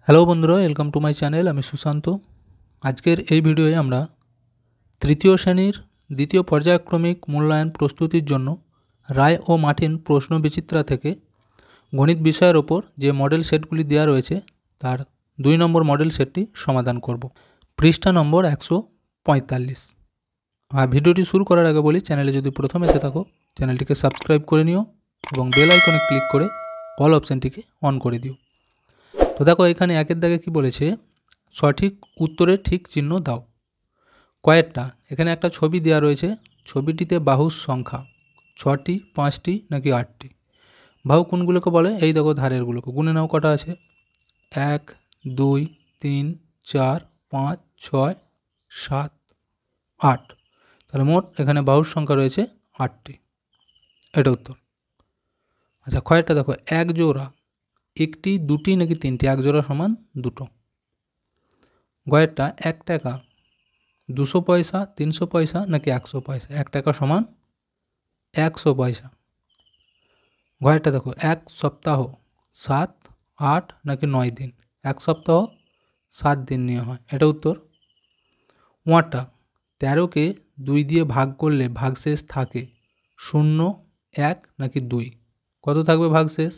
Hello বন্ধুরা, welcome to my channel. আমি সুশান্ত। আজকের এই ভিডিওয়ে আমরা তৃতীয় শ্রেণীর দ্বিতীয় পর্যায়ক্রমিক মূল্যায়ন প্রস্তুতির জন্য রায় ও মার্টিন প্রশ্ন বিচিত্রা থেকে গণিত বিষয়ের ওপর যে মডেল সেটগুলি দেওয়া রয়েছে তার 2 নম্বর মডেল সেটটি সমাধান করব। পৃষ্ঠা নম্বর 145। আর ভিডিওটি শুরু করার আগে বলি, চ্যানেলে যদি প্রথম এসে থাকো চ্যানেলটিকে সাবস্ক্রাইব করে নিও এবং বেল আইকনে ক্লিক করে অল অপশানটিকে অন করে দিও। তো দেখো, এখানে একের দাগে কি বলেছে, সঠিক উত্তরের ঠিক চিহ্ন দাও। কয়েকটা এখানে একটা ছবি দেওয়া রয়েছে, ছবিটিতে বাহুর সংখ্যা 6টি, 5টি নাকি 8টি। বাহু কোনগুলোকে বলে? এই দেখো ধারেরগুলোকে গুনে নাও, কটা আছে? 1, 2, 3, 4, 5, 6, 7, 8। তাহলে মোট এখানে বাহুর সংখ্যা রয়েছে 8টি। এটা উত্তর। আচ্ছা, কয়েকটা দেখো, এক জোড়া, একটি, দুটি নাকি তিনটি? এক জোড়া সমান দুটো। গয়েরটা 1 টাকা, 200 পয়সা, 300 পয়সা নাকি 100 পয়সা? 1 টাকা সমান 100 পয়সা। গয়েরটা দেখো, 1 সপ্তাহ, 7, 8 নাকি 9 দিন? 1 সপ্তাহ 7 দিন নিয়ে হয়। এটা উত্তর। ওয়াটা 13কে 2 দিয়ে ভাগ করলে ভাগশেষ থাকে 0, 1 নাকি 2? কত থাকবে ভাগশেষ?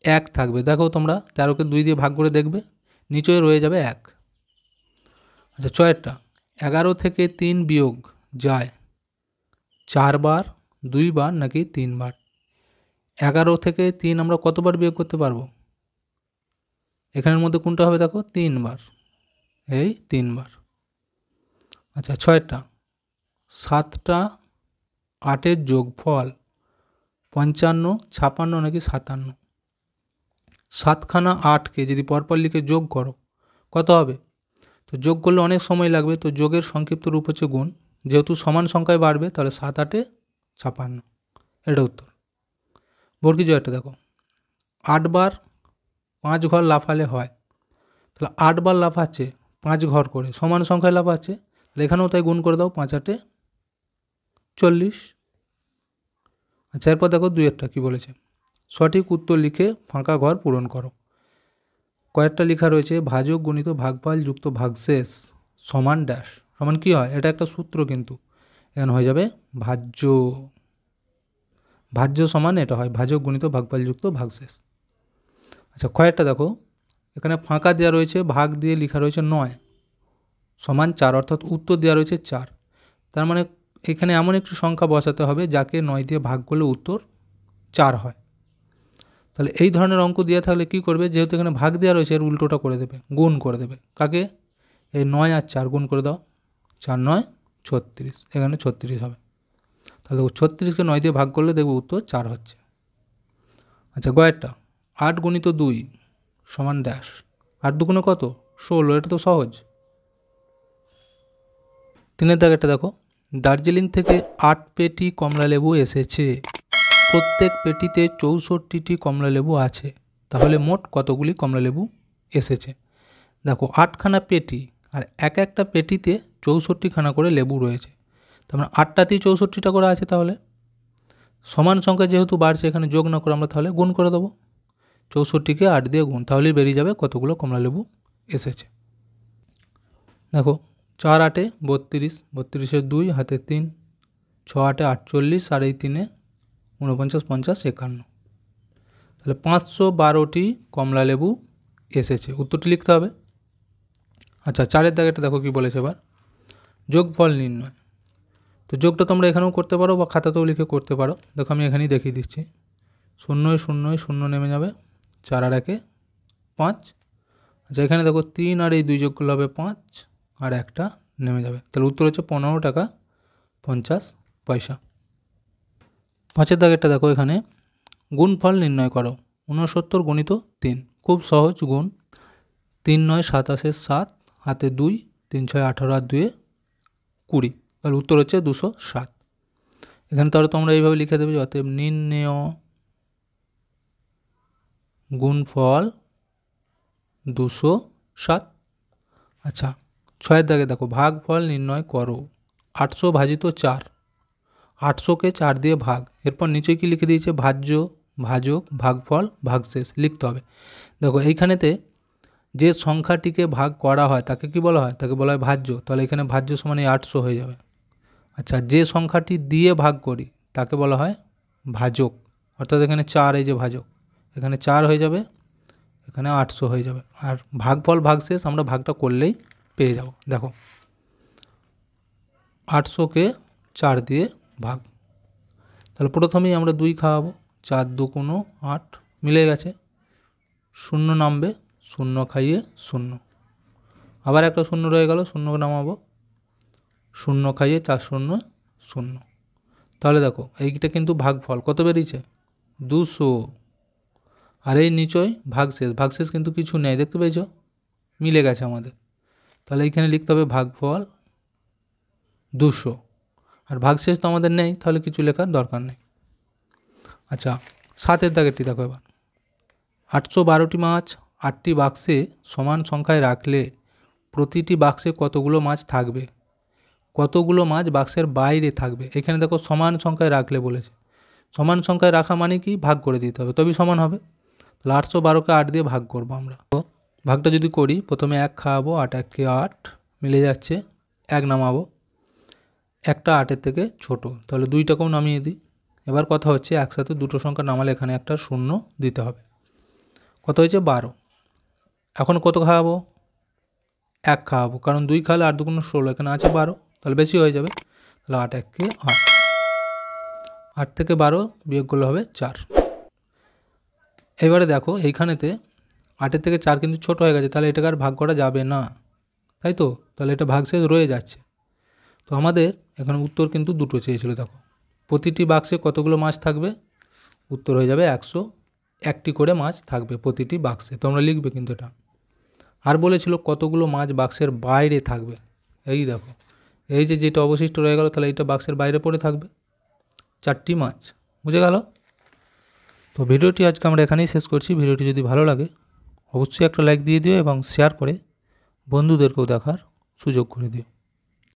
1 থাকবে। দেখো তোমরা 13কে 2 দিয়ে ভাগ করে দেখবে, নিচে রয়ে যাবে 1। আচ্ছা, 6টা 11 থেকে 3 বিয়োগ যায় 4 বার, 2 বার নাকি 3 বার? 11 থেকে 3 আমরা কতবার বিয়োগ করতে পারবো? এখানের মধ্যে কোনটা হবে? দেখো 3 বার, এই 3 বার। আচ্ছা, 6টা 7টা 8-এর যোগফল 55, 56 নাকি 57? 7খানা 8কে যদি পরপর লিখে যোগ করো কত হবে? তো যোগ করলে অনেক সময় লাগবে, তো যোগের সংক্ষিপ্ত রূপ হচ্ছে গুণ। যেহেতু সমান সংখ্যায় বাড়বে তাহলে 7 8-এ 56। এটা উত্তর। বর্গী জয়টা দেখো, 8 বার 5 ঘর লাফালে হয়। তাহলে 8 বার লাফাচ্ছে 5 ঘর করে, সমান সংখ্যায় লাফাচ্ছে, তাহলে এখানেও তাই গুণ করে দাও, 5 8-এ 40। আচ্ছা, এরপর দেখো 2-এরটা কী বলেছে, সঠিক উত্তর লিখে ফাঁকা ঘর পূরণ করো। কয়েকটা লেখা রয়েছে, ভাজক গুণিত ভাগফল যুক্ত ভাগশেষ সমান ড্যাশ। সমান কী হয়? এটা একটা সূত্র, কিন্তু এখানে হয়ে যাবে ভাজ্য। ভাজ্য সমান এটা হয়, ভাজক গুণিত ভাগফল যুক্ত ভাগশেষ। আচ্ছা, কয়েকটা দেখো, এখানে ফাঁকা দেওয়া রয়েছে, ভাগ দিয়ে লেখা রয়েছে 9 সমান 4, অর্থাৎ উত্তর দেওয়া রয়েছে 4। তার মানে এখানে এমন একটি সংখ্যা বসাতে হবে যাকে 9 দিয়ে ভাগ করলে উত্তর 4 হয়। তাহলে এই ধরনের অঙ্ক দেওয়া থাকলে কী করবে, যেহেতু এখানে ভাগ দেওয়া রয়েছে এর উল্টোটা করে দেবে, গুণ করে দেবে। কাকে? এই 9 আর 4 গুণ করে দাও, 4 9 36, এখানে 36 হবে। তাহলে 36কে 9 দিয়ে ভাগ করলে দেখবে উত্তর 4 হচ্ছে। আচ্ছা, গয়েরটা 8 গুণিত 2 সমান ড্যাশ। 8 দুগুণে কত? 16। এটা তো সহজ। 3-এর দাগেরটা দেখো, দার্জিলিং থেকে 8 পেটি কমলা লেবু এসেছে, প্রত্যেক পেটিতে 64টি কমলা লেবু আছে, তাহলে মোট কতগুলি কমলা লেবু এসেছে? দেখো 8খানা পেটি আর একটা পেটিতে 64খানা করে লেবু রয়েছে, তার মানে 8টাতেই 64টা করে আছে। তাহলে সমান সংখ্যা যেহেতু বাড়ছে, এখানে যোগ না করে আমরা তাহলে গুণ করে দেবো, 64কে 8 দিয়ে গুণ, তাহলেই বেরিয়ে যাবে কতগুলো কমলা লেবু এসেছে। দেখো 4 8-এ 32, 32-এ 2 হাতে 3, 6 8-এ 48 আর এই 3-এ 49, 50, 51। তাহলে 512টি কমলা লেবু এসেছে, উত্তরটি লিখতে হবে। আচ্ছা, 4-এর দাগেটা দেখো কি বলেছে এবার, যোগফল নির্ণয়। তো যোগটা তোমরা এখানেও করতে পারো বা খাতাতেও লিখে করতে পারো। দেখো আমি এখানেই দেখিয়ে দিচ্ছি, 0 0 0 নেমে যাবে, 4 আর 1-এ 5। আচ্ছা, এখানে দেখো 3 আর এই 2 যোগ করলে হবে 5 আর একটা নেমে যাবে, তাহলে উত্তর হচ্ছে 15 টাকা 50 পয়সা। 5-এর দাগেরটা দেখো, এখানে গুণফল নির্ণয় করো। 69 গুণিত 3, খুব সহজ গুণ। 3 9 27-এর 7 হাতে 2, 3 6 18 আর 2-এ 20, তাহলে উত্তর হচ্ছে 207। এখানে তাহলে তোমরা এইভাবে লিখে দেবে, অতএব নির্ণেয় গুণফল 207। আচ্ছা, 6-এর দাগে দেখো, ভাগফল নির্ণয় করো। 800 ভাজিত 4, 800কে 4 দিয়ে ভাগ, এরপর নিচে কি লিখে দিয়েছে, ভাজ্য, ভাজক, ভাগফল, ভাগশেষ লিখতে হবে। দেখো এইখানেতে যে সংখ্যাটিকে ভাগ করা হয় তাকে কি বলা হয়? তাকে বলা হয় ভাজ্য। তাহলে এখানে ভাজ্য সমান এই 800 হয়ে যাবে। আচ্ছা, যে সংখ্যাটি দিয়ে ভাগ করি তাকে বলা হয় ভাজক, অর্থাৎ এখানে 4, এই যে ভাজক, এখানে 4 হয়ে যাবে, এখানে 800 হয়ে যাবে। আর ভাগফল ভাগশেষ আমরা ভাগটা করলেই পেয়ে যাব। দেখো 800কে 4 দিয়ে ভাগ, তাহলে প্রথমেই আমরা 2 খাওয়াবো, 4 2 কোনো 8, মিলে গেছে। 0 নামবে, 0 খাইয়ে 0, আবার একটা 0 রয়ে গেল, 0 নামাবো, 0 খাইয়ে 4 0 0। তাহলে দেখো এইটা কিন্তু ভাগফল কত বেরিয়েছে? 200। আর এই নিচয় ভাগশেষ, ভাগশেষ কিন্তু কিছু নেই, দেখতে পেয়েছ, মিলে গেছে আমাদের। তাহলে এইখানে লিখতে হবে ভাগফল 200, আর ভাগশেষ তো আমাদের নেই, তাহলে কিছু লেখার দরকার নেই। আচ্ছা, 7 দাগেরটি দেখো এবার। 812টি মাছ 8টি বাক্সে সমান সংখ্যায় রাখলে প্রতিটি বাক্সে কতগুলো মাছ থাকবে? কতগুলো মাছ বাক্সের বাইরে থাকবে? এখানে দেখো সমান সংখ্যায় রাখলে বলেছে। সমান সংখ্যায় রাখা মানে কি? ভাগ করে দিতে হবে, তবেই সমান হবে। তাহলে 812কে 8 দিয়ে ভাগ করবো আমরা। তো ভাগটা যদি করি, প্রথমে 1 খাওয়াবো, 8 1 8, মিলে যাচ্ছে, 1 নামাবো, একটা 8-এর থেকে ছোট, তাহলে 2টাকেও নামিয়ে দিই। এবার কথা হচ্ছে একসাথে দুটো সংখ্যা নামালে এখানে একটা 0 দিতে হবে। কত হয়েছে? 12। এখন কত খাওয়াবো? 1 খাওয়াবো, কারণ 2 খাওয়ালে 8 2 16, এখানে আছে 12, তাহলে বেশি হয়ে যাবে। তাহলে 8 1 8, 8 থেকে 12 বিয়োগ করলে হবে 4। এবারে দেখো এইখানেতে 8-এর থেকে 4 কিন্তু ছোট হয়ে গেছে, তাহলে এটাকে আর ভাগ করা যাবে না, তাই তো? তাহলে এটা ভাগশেষ রয়ে যাচ্ছে। তো আমাদের এখানে উত্তর কিন্তু দুটো চেয়েছিল। দেখো প্রতিটি বাক্সে কতগুলো মাছ থাকবে? উত্তর হয়ে যাবে 100, 1টি করে মাছ থাকবে প্রতিটি বাক্সে, তোমরা লিখবে কিন্তু এটা। আর বলেছিল কতগুলো মাছ বাক্সের বাইরে থাকবে। এই দেখো এই যে যেটা অবশিষ্ট রয়ে গেল, তাহলে এইটা বাক্সের বাইরে পড়ে থাকবে, 4টি মাছ। বুঝে গেল? তো ভিডিওটি আজকে আমরা এখানেই শেষ করছি। ভিডিওটি যদি ভালো লাগে অবশ্যই একটা লাইক দিয়ে দিও এবং শেয়ার করে বন্ধুদেরকেও দেখার সুযোগ করে দিও।